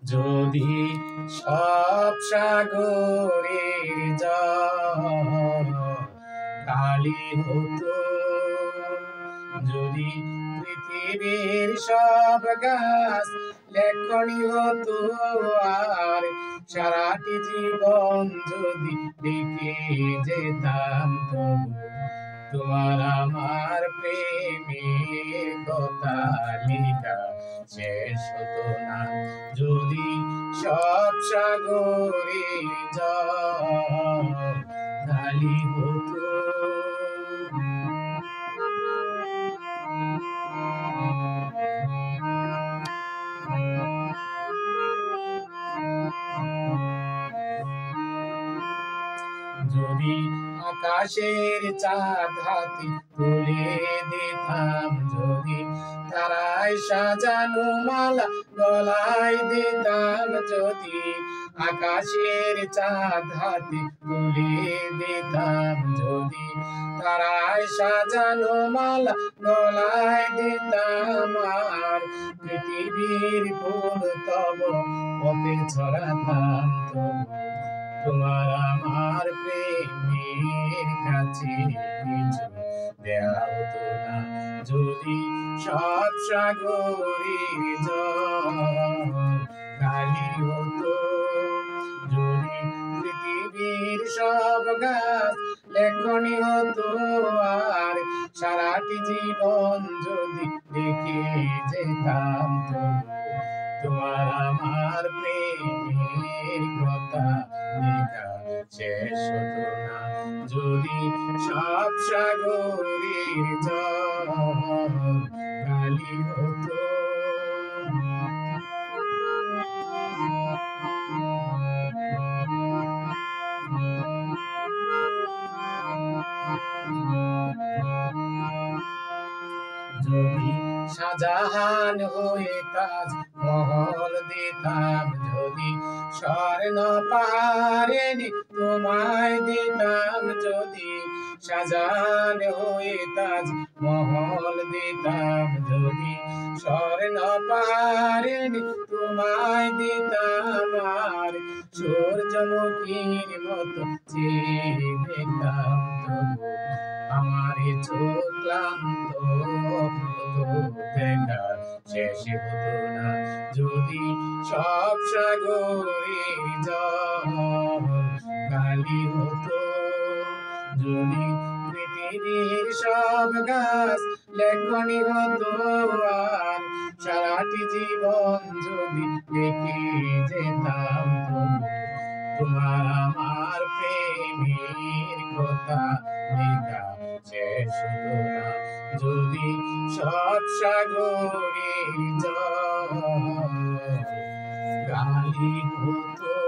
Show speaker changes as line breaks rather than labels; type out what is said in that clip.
যদি সব সাগরের জল কালি হতো, যদি পৃথিবীর সব গাছ লেখনি হতো, আর সারাটি জীবন যদি লিখে যেতাম, তবু তোমার আমার প্রেমের কথা লেখা শেষ হতো না। যদি সব সাগরের জল খালি হতো। যদি আকাশের চাঁদ হাতে তুলে দিতাম, যদি তারায় সাজানো মালা গলায় দিতাম, যদি আকাশের চাঁদ হাতে তুলে দিতাম, যদি তারায় সাজানো মালা গলায় দিতাম, আর পৃথিবীর ফুল তব পথে ছড়াতাম, তবু তোমার আমার প্রেমের কাছে কিছু দেয়া হতো না। যদি সব সাগরের জল খালি হতো, যদি পৃথিবীর সব গাছ লেখনি হতো, আর সারাটি জীবন যদি দেখে যেতাম, তোমার আমার প্রেমের কথা লেখা শেষ হতো না। যদি সব সাগরের জল খালি হতো। যদি শাহজাহান হয়ে তাজ মহল দিতাম, যদি স্বর্ণ পাহাড়ে তোমায় দিতাম, যদি শাহজাহান হয়ে তাজ মহল দিতাম, যদি স্বর্ণ পাহাড়ে তোমায় দিতাম, আর সূর্যমুখীর মতো চেয়ে দেখতাম, তবু আমার চোখ ক্লান্ত দেখা শেষ হতো না। যদি সব সাগরের জল খালি হতো, যদি পৃথিবীর সব গাছ লেখনি হতো, আর সারাটি জীবন যদি দেখে যেতাম, তোমার আমার প্রেমের কথা লেখা শেষ হতো না। যদি সব সাগরের জল খালি হতো।